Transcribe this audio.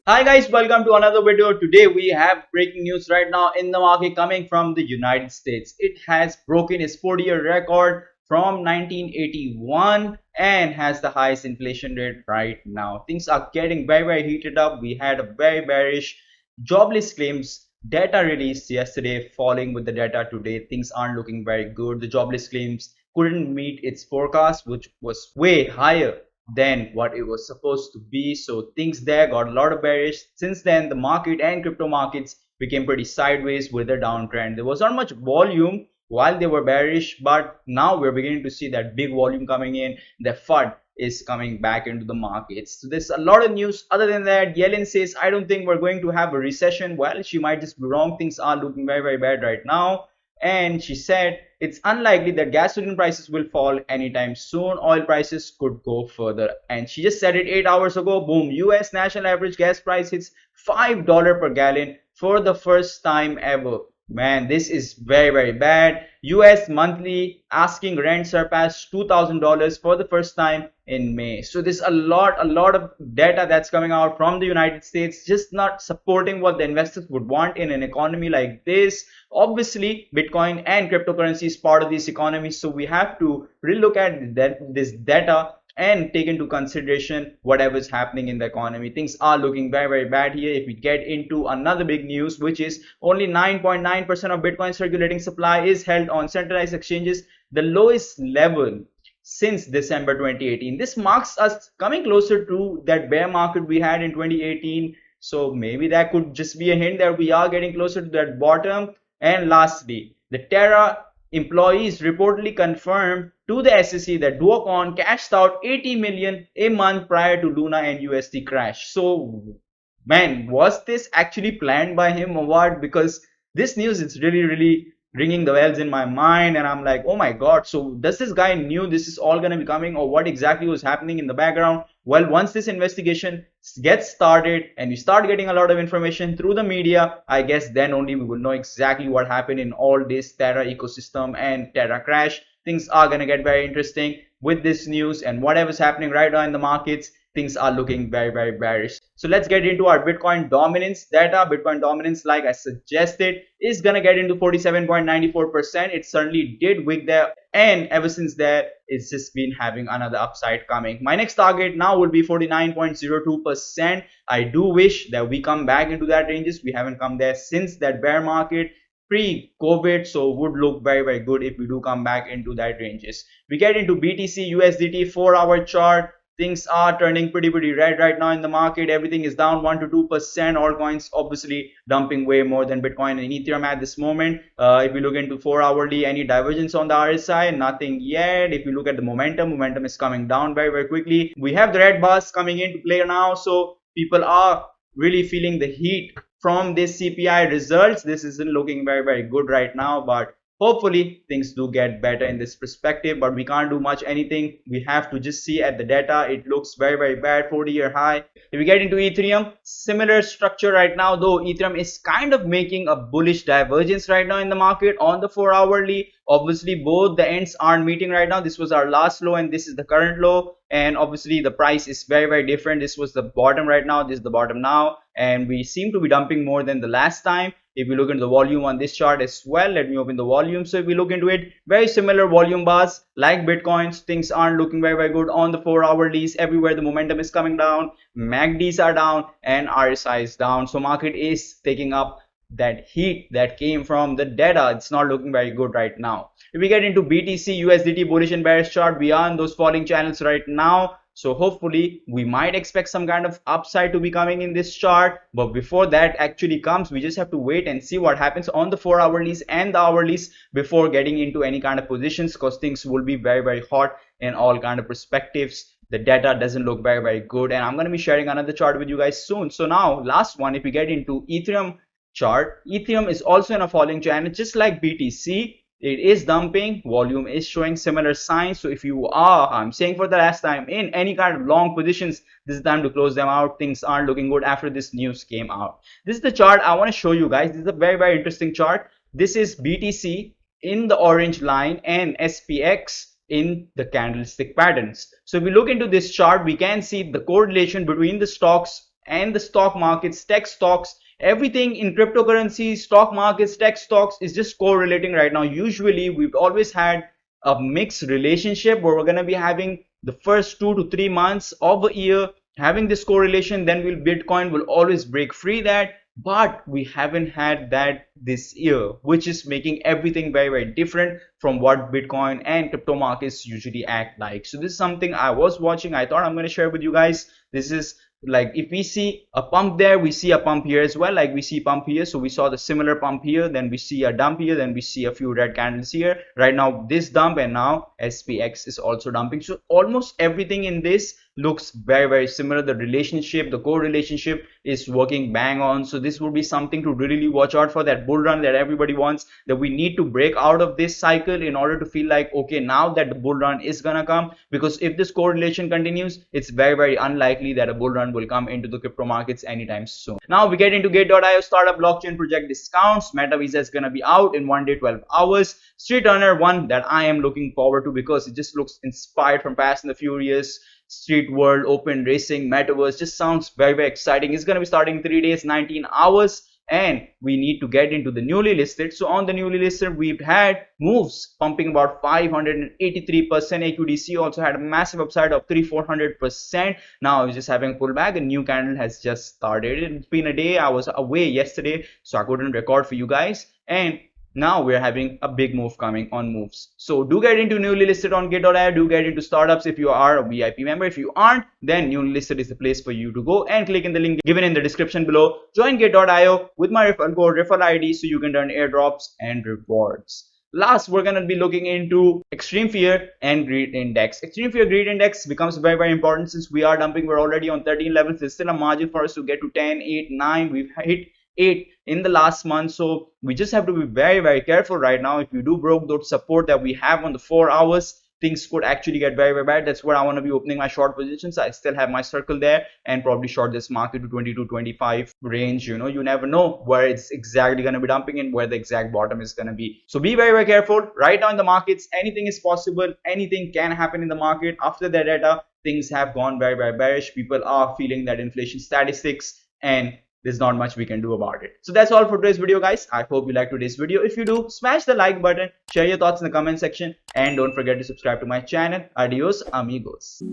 Hi guys, welcome to another video. Today we have breaking news right now in the market coming from the United States. It has broken its 40-year record from 1981 and has the highest inflation rate right now. Things are getting very heated up. We had a very bearish jobless claims data released yesterday, falling with the data today. Things aren't looking very good. The jobless claims couldn't meet its forecast, which was way higher than what it was supposed to be. So things there got a lot of bearish. Since then, the market and crypto markets became pretty sideways with a downtrend. There was not much volume while they were bearish, but now we're beginning to see that big volume coming in. The FUD is coming back into the markets. So there's a lot of news. Other than that, Yellen says, I don't think we're going to have a recession. Well, she might just be wrong. Things are looking very bad right now. And she said it's unlikely that gasoline prices will fall anytime soon. Oil prices could go further. And she just said it 8 hours ago. Boom, US national average gas price hits $5 per gallon for the first time ever. Man, this is very bad. US monthly asking rent surpassed $2,000 for the first time in May. So there's a lot of data that's coming out from the United States, just not supporting what the investors would want in an economy like this. Obviously, Bitcoin and cryptocurrency is part of this economy, so we have to really look at this data and take into consideration whatever is happening in the economy. Things are looking very bad here. If we get into another big news, which is only 9.9% of Bitcoin circulating supply is held on centralized exchanges, the lowest level since December 2018. This marks us coming closer to that bear market we had in 2018. So maybe that could just be a hint that we are getting closer to that bottom. And lastly, the Terra employees reportedly confirmed to the SEC that Duocon cashed out 80 million a month prior to Luna and USD crash. So, man, was this actually planned by him or what? Because this news is really ringing the bells in my mind, and I'm like, oh my god, so does this guy knew this is all going to be coming, or what exactly was happening in the background? Well, once this investigation gets started and we start getting a lot of information through the media, I guess then only we will know exactly what happened in all this Terra ecosystem and Terra crash. Things are going to get very interesting with this news, and whatever's happening right now in the markets, things are looking very bearish. So let's get into our Bitcoin dominance data. Bitcoin dominance, like I suggested, is gonna get into 47.94%. It certainly did wick there, and ever since there, it's just been having another upside coming. My next target now will be 49.02%. I do wish that we come back into that ranges. We haven't come there since that bear market pre-COVID, so would look very good if we do come back into that ranges. We get into BTC USDT 4-hour chart. Things are turning pretty red right now in the market. Everything is down 1 to 2%. All coins obviously dumping way more than Bitcoin and Ethereum at this moment. If we look into 4 hourly, any divergence on the RSI? Nothing yet. If you look at the momentum is coming down very quickly. We have the red bars coming into play now, so people are really feeling the heat from this CPI results. This isn't looking very good right now, but hopefully things do get better in this perspective, but we can't do much anything. We have to just see at the data. It looks very bad. 40-year high. If we get into Ethereum, similar structure right now, though Ethereum is kind of making a bullish divergence right now in the market on the 4 hourly. Obviously both the ends aren't meeting right now. This was our last low and this is the current low, and obviously the price is very different. This was the bottom right now, this is the bottom now, and we seem to be dumping more than the last time. If we look into the volume on this chart as well, let me open the volume. So if we look into it, very similar volume bars like Bitcoins. Things aren't looking very good on the 4 hourlies. Everywhere the momentum is coming down, MACDs are down and RSI is down. So market is taking up that heat that came from the data. It's not looking very good right now. If we get into BTC USDT bullish and bearish chart, we are on those falling channels right now. So hopefully we might expect some kind of upside to be coming in this chart, but before that actually comes, we just have to wait and see what happens on the 4 hourlies and the hourlies before getting into any kind of positions, because things will be very hot in all kind of perspectives. The data doesn't look very good, and I'm going to be sharing another chart with you guys soon. So now last one, if we get into Ethereum chart, Ethereum is also in a falling channel just like BTC. It is dumping, volume is showing similar signs. So if you are, I'm saying for the last time, in any kind of long positions, this is time to close them out. Things aren't looking good after this news came out. This is the chart I want to show you guys. This is a very interesting chart. This is BTC in the orange line and SPX in the candlestick patterns. So if we look into this chart, we can see the correlation between the stocks and the stock markets, tech stocks, everything in cryptocurrency, stock markets, tech stocks is just correlating right now. Usually we've always had a mixed relationship where we're going to be having the first 2 to 3 months of a year having this correlation, then will Bitcoin will always break free that, but we haven't had that this year, which is making everything very, very different from what Bitcoin and crypto markets usually act like. So this is something I was watching, I thought I'm going to share with you guys. This is like, if we see a pump there, we see a pump here as well. Like we see pump here, so we saw the similar pump here, then we see a dump here, then we see a few red candles here. Right now this dump, and now SPX is also dumping. So almost everything in this looks very, very similar. The relationship, the correlationship is working bang on. So this would be something to really watch out for, that bull run that everybody wants, that we need to break out of this cycle in order to feel like, okay, now that the bull run is gonna come. Because if this correlation continues, it's very, very unlikely that a bull run will come into the crypto markets anytime soon. Now we get into Gate.io startup blockchain project discounts. Meta Visa is gonna be out in 1 day 12 hours. Street Runner, one that I am looking forward to because it just looks inspired from Fast and the Furious. Street World, open racing, metaverse, just sounds very, very exciting. It's going to be starting 3 days 19 hours, and we need to get into the newly listed. So on the newly listed, we've had moves pumping about 583%. AQDC also had a massive upside of 300-400%. Now it's just having a pullback. A new candle has just started. It's been a day. I was away yesterday, so I couldn't record for you guys, and now we're having a big move coming on moves. So do get into newly listed on Gate.io. Do get into startups if you are a VIP member. If you aren't, then newly listed is the place for you to go, and click in the link given in the description below. Join Gate.io with my referral code Referral ID so you can earn airdrops and rewards. Last, we're going to be looking into Extreme Fear and Greed Index. Extreme Fear Greed Index becomes very, very important since we are dumping. We're already on 13 levels. There's still a margin for us to get to 10, 8, 9. We've hit 8 in the last month, so we just have to be very, very careful right now. If you do broke those support that we have on the 4 hours, things could actually get very, very bad. That's where I want to be opening my short positions. I still have my circle there, and probably short this market to 20 to 25 range. You know, you never know where it's exactly going to be dumping and where the exact bottom is going to be. So be very, very careful. Right now in the markets, anything is possible. Anything can happen in the market. After the data, things have gone very, very bearish. People are feeling that inflation statistics, and there's not much we can do about it. So that's all for today's video, guys. I hope you liked today's video. If you do, smash the like button, share your thoughts in the comment section, and don't forget to subscribe to my channel. Adios, amigos.